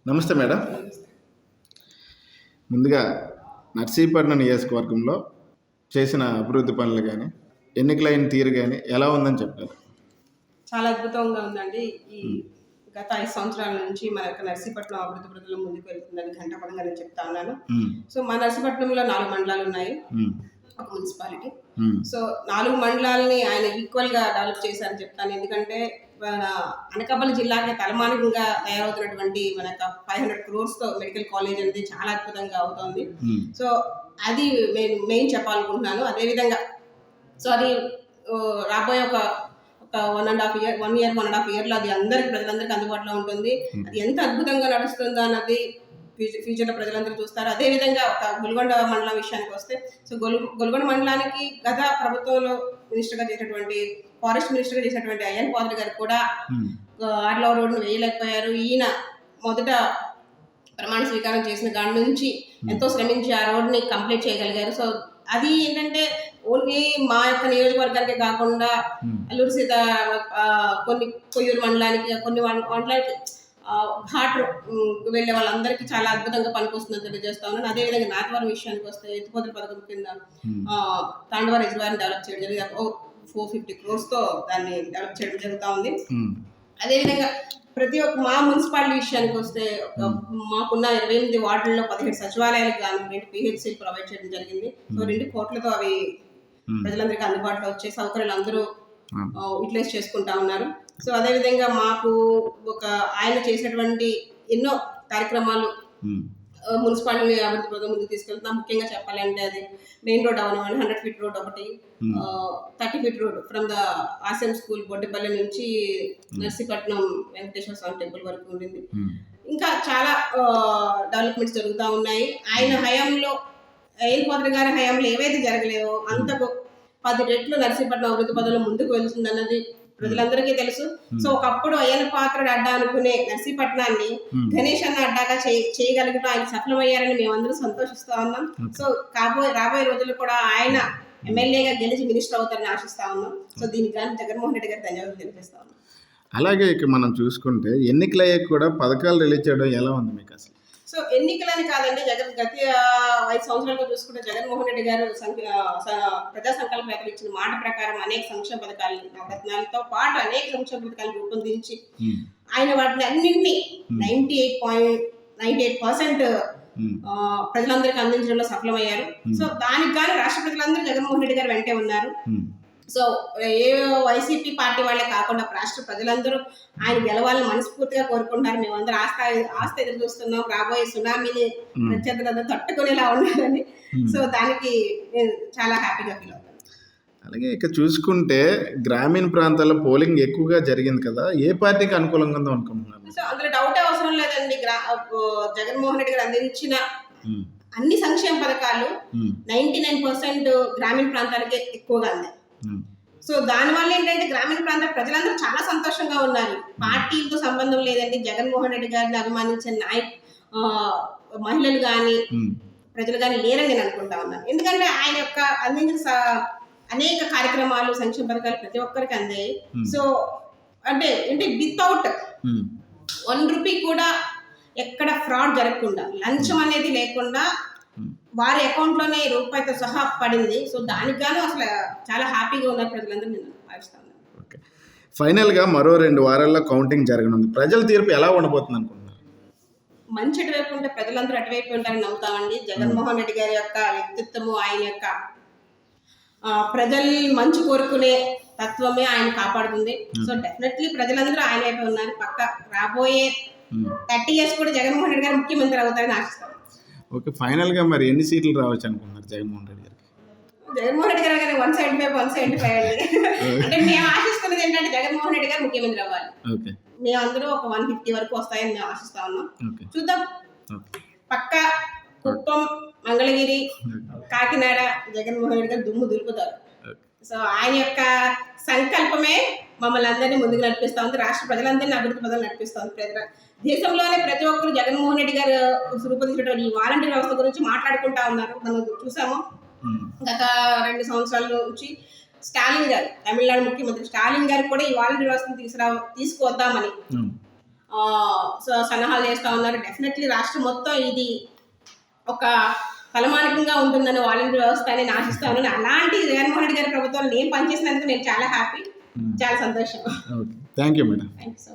నమస్తే మేడం. ముందుగా నర్సీపట్నం నియోజకవర్గంలో చేసిన అభివృద్ధి పనులు కానీ ఎన్నికలైన తీరు కానీ ఎలా ఉందని చెప్పారు? చాలా అద్భుతంగా ఉందండి. ఈ గత 5 సంవత్సరాల నుంచి మన యొక్క నర్సీపట్నం అభివృద్ధి ప్రజలు ముందుకు వెళ్తుందని ఘంటాపథంగా నేను చెప్తా ఉన్నాను. సో మా నర్సీపట్నంలో 4 మండలాలు ఉన్నాయి, ఒక మున్సిపాలిటీ. సో 4 మండలాలని ఆయన ఈక్వల్గా డెవలప్ చేశారని చెప్తాను. ఎందుకంటే మన అనకాపల్లి జిల్లాకి తలమానికంగా తయారవుతున్నటువంటి మన 500 crores మెడికల్ కాలేజ్ అనేది చాలా అద్భుతంగా అవుతుంది. సో అది మెయిన్ చెప్పాలనుకుంటున్నాను. అదేవిధంగా సో అది రాబోయే ఒక 1.5 year అది ప్రజలందరికీ అందుబాటులో ఉంటుంది. అది ఎంత అద్భుతంగా నడుస్తుందో అన్నది ఫ్యూచర్లో ప్రజలందరూ చూస్తారు. అదేవిధంగా ఒక గొలుగొండ మండలం విషయానికి వస్తే, సో గొలుగొండ మండలానికి గత ప్రభుత్వంలో ఫారెస్ట్ మినిస్టర్గా చేసినటువంటి అయ్యన్ పాత్ర గారు కూడా ఆర్లో రోడ్డును వేయలేకపోయారు. ఈయన మొదట ప్రమాణ స్వీకారం చేసిన కాడి నుంచి ఎంతో శ్రమించి ఆ రోడ్ని కంప్లీట్ చేయగలిగారు. సో అది ఏంటంటే ఓన్లీ మా యొక్క నియోజకవర్గానికి కాకుండా అల్లూరు సీత కొన్ని కొయ్యూరు మండలానికి, కొన్ని మండలానికి ఘాట్ వెళ్ళే వాళ్ళందరికీ చాలా అద్భుతంగా పనికొస్తుందని తెలియజేస్తా ఉన్నాను. అదేవిధంగా నాతవరం విషయానికి వస్తే ఎత్తిపోతల పథకం కింద తాండవ రిజర్వాయర్ని డెవలప్ చేయడం జరిగింది. 450 crores దాన్ని డెవలప్ చేయడం జరుగుతూ ఉంది. అదేవిధంగా ప్రతి ఒక్క మా మున్సిపాలిటీ విషయానికి వస్తే మాకున్న 28 వార్డుల్లో 17 సచివాలయాలకు గాను 2 PHCలు ప్రొవైడ్ చేయడం జరిగింది. సో 2 కోట్లతో అవి ప్రజలందరికీ అందుబాటులో వచ్చే సౌకర్యాలు అందరూ యూటిలైజ్ చేసుకుంటా ఉన్నారు. సో అదేవిధంగా మాకు ఆయన చేసినటువంటి ఎన్నో కార్యక్రమాలు మున్సిపాలిటీ అభివృద్ధి పథకం ముందుకు తీసుకెళ్తున్నాం. ముఖ్యంగా చెప్పాలంటే అది మెయిన్ రోడ్ అవనమని 100 feet రోడ్ ఒకటి, 30 feet road from the RCM school Boddapalli నుంచి నర్సీపట్నం వెంకటేశ్వర స్వామి టెంపుల్ వరకు ఉండింది. ఇంకా చాలా డెవలప్మెంట్స్ జరుగుతూ ఉన్నాయి. ఆయన హయాంలో అయ్యన్ పాత్ర గారి హయాంలో ఏవైతే జరగలేవో అంతకు 10 రెట్లు నర్సీపట్నం అభివృద్ధి పథంలో ముందుకు వెళ్తుంది అన్నది ప్రజలందరికీ తెలుసు. సో ఒకప్పుడు అయ్యన పాత్రుడు అడ్డా అనుకునే నర్సీపట్నాన్ని గణేష్ అన్న అడ్డాగా చేయగలిగిన ఆయన సఫలమయ్యారని మేమందరం సంతోషిస్తా ఉన్నాం. సో రాబోయే రోజుల్లో కూడా ఆయన ఎమ్మెల్యేగా గెలిచి మినిస్టర్ అవుతారని ఆశిస్తా ఉన్నాం. సో దీనికి కానీ జగన్మోహన్ రెడ్డి గారు ధన్యవాదాలు తెలియజేస్తా ఉన్నాం. అలాగే ఇక మనం చూసుకుంటే ఎన్నికలయ్యాక కూడా పథకాలు రిలీజ్ చేయడం ఎలా ఉంది మీకు అసలు? సో ఎన్నికలని కాదండి, గత 5 సంవత్సరాలుగా చూసుకుంటే జగన్మోహన్ రెడ్డి గారు ప్రజా సంకల్ప యాత్ర ఇచ్చిన మాట ప్రకారం అనేక సంక్షేమ పథకాలు, నవరత్నాలతో పాటు అనేక సంక్షేమ పథకాలు రూపొందించి ఆయన వాటిని అన్నింటినీ 98% ప్రజలందరికీ అందించడంలో సఫలమయ్యారు. సో దానికి గాను రాష్ట్ర ప్రజలందరూ జగన్మోహన్ రెడ్డి గారు వెంటే ఉన్నారు. సో ఏ వైసీపీ పార్టీ వాళ్ళే కాకుండా రాష్ట్ర ప్రజలందరూ ఆయన గెలవాలని మనస్ఫూర్తిగా కోరుకుంటున్నారు. మేమందరూ ఆస్తి ఎదురు చూస్తున్నాం. రాబోయే సునామీని ప్రత్యర్థులందరూ తట్టుకునేలా ఉన్నారని. సో దానికి నేను చాలా హ్యాపీగా ఫీల్ అవుతాను. అలాగే ఇక చూసుకుంటే గ్రామీణ ప్రాంతాల్లో పోలింగ్ ఎక్కువగా జరిగింది కదా, ఏ పార్టీకి అనుకూలంగా ఉందో అనుకుంటున్నారు? సో అందులో డౌటే అవసరం లేదండి. జగన్మోహన్ రెడ్డి గారు అందించిన అన్ని సంక్షేమ పథకాలు 99% గ్రామీణ ప్రాంతాలకే ఎక్కువగా అందాయి. సో దానివల్ల ఏంటంటే గ్రామీణ ప్రాంత ప్రజలందరూ చాలా సంతోషంగా ఉన్నారు. పార్టీలతో సంబంధం లేదండి. జగన్మోహన్ రెడ్డి గారిని అభిమానించిన మహిళలు కానీ ప్రజలు కానీ లేరని నేను అనుకుంటా ఉన్నాను. ఎందుకంటే ఆయన యొక్క అందించిన అనేక కార్యక్రమాలు, సంక్షేమ పథకాలు ప్రతి ఒక్కరికి అందాయి. సో అంటే వితౌట్ 1 రూపీ కూడా ఎక్కడ ఫ్రాడ్ జరగకుండా, లంచం అనేది లేకుండా వారి అకౌంట్లోనే రూపాయితో సహా పడింది. సో దానికి గాను అసలు చాలా హ్యాపీగా ఉన్నారు ప్రజలందరూ నేను భావిస్తాను. ఓకే, ఫైనల్గా మరో 2 వారాల్లో కౌంటింగ్ జరగనుంది. ప్రజల తీర్పు ఎలా ఉండబోతుంది అనుకుంటున్నారు? మంచి అటువైపు ఉంటే ప్రజలందరూ అటువైపు ఉంటారని నమ్ముతామండి. జగన్మోహన్ రెడ్డి గారి యొక్క వ్యక్తిత్వము, ఆయన యొక్క ప్రజల్ని మంచి కోరుకునే తత్వమే ఆయన కాపాడుతుంది. సో డెఫినెట్లీ ప్రజలందరూ ఆయన వైపు ఉన్నారు. పక్క రాబోయే 30 years కూడా జగన్మోహన్ రెడ్డి గారు ముఖ్యమంత్రి అవుతారని ఆశిస్తాను. ఓకే, ఫైనల్గా మరి ఎన్ని సీట్లు రావచ్చు అనుకుంటున్నారు జగన్మోహన్ రెడ్డి గారికి? జగన్మోహన్ రెడ్డి గారు 175 అండి. అంటే మేము ఆశిస్తున్నది ఏంటంటే జగన్మోహన్ రెడ్డి గారు ముఖ్యమంత్రి అవ్వాలి. మేమందరూ ఒక 150 వరకు వస్తాయని మేము ఆశిస్తా ఉన్నాం. చూద్దాం. పక్క కుప్పం, మంగళగిరి, కాకినాడ జగన్మోహన్ రెడ్డి గారు దుమ్ము దులుపుతారు. సో ఆయన యొక్క సంకల్పమే మమ్మల్ని అందరినీ ముందుకు నడిపిస్తూ ఉంది. రాష్ట్ర ప్రజలందరినీ అభివృద్ధి పదాలు నడిపిస్తూ ఉంది. దేశంలోనే ప్రతి ఒక్కరు జగన్మోహన్ రెడ్డి గారు రూపొందించినటువంటి ఈ వాలంటీర్ వ్యవస్థ గురించి మాట్లాడుకుంటా ఉన్నారు. మనం చూసాము గత 2 సంవత్సరాల నుంచి స్టాలిన్ గారు, తమిళనాడు ముఖ్యమంత్రి స్టాలిన్ గారు కూడా ఈ వాలంటీర్ వ్యవస్థను తీసుకొద్దామని సన్నాహాలు చేస్తూ ఉన్నారు. డెఫినెట్లీ రాష్ట్రం మొత్తం ఇది ఒక తలమానికంగా ఉంటుందని వాలంటీర్ వ్యవస్థ అని నేను ఆశిస్తా ఉన్నాను. అలాంటి జగన్మోహన్ రెడ్డి గారి ప్రభుత్వంలో నేను పనిచేసినందుకు నేను చాలా హ్యాపీ, చాలా సంతోషం. Okay, thank you madam. Thank you so much.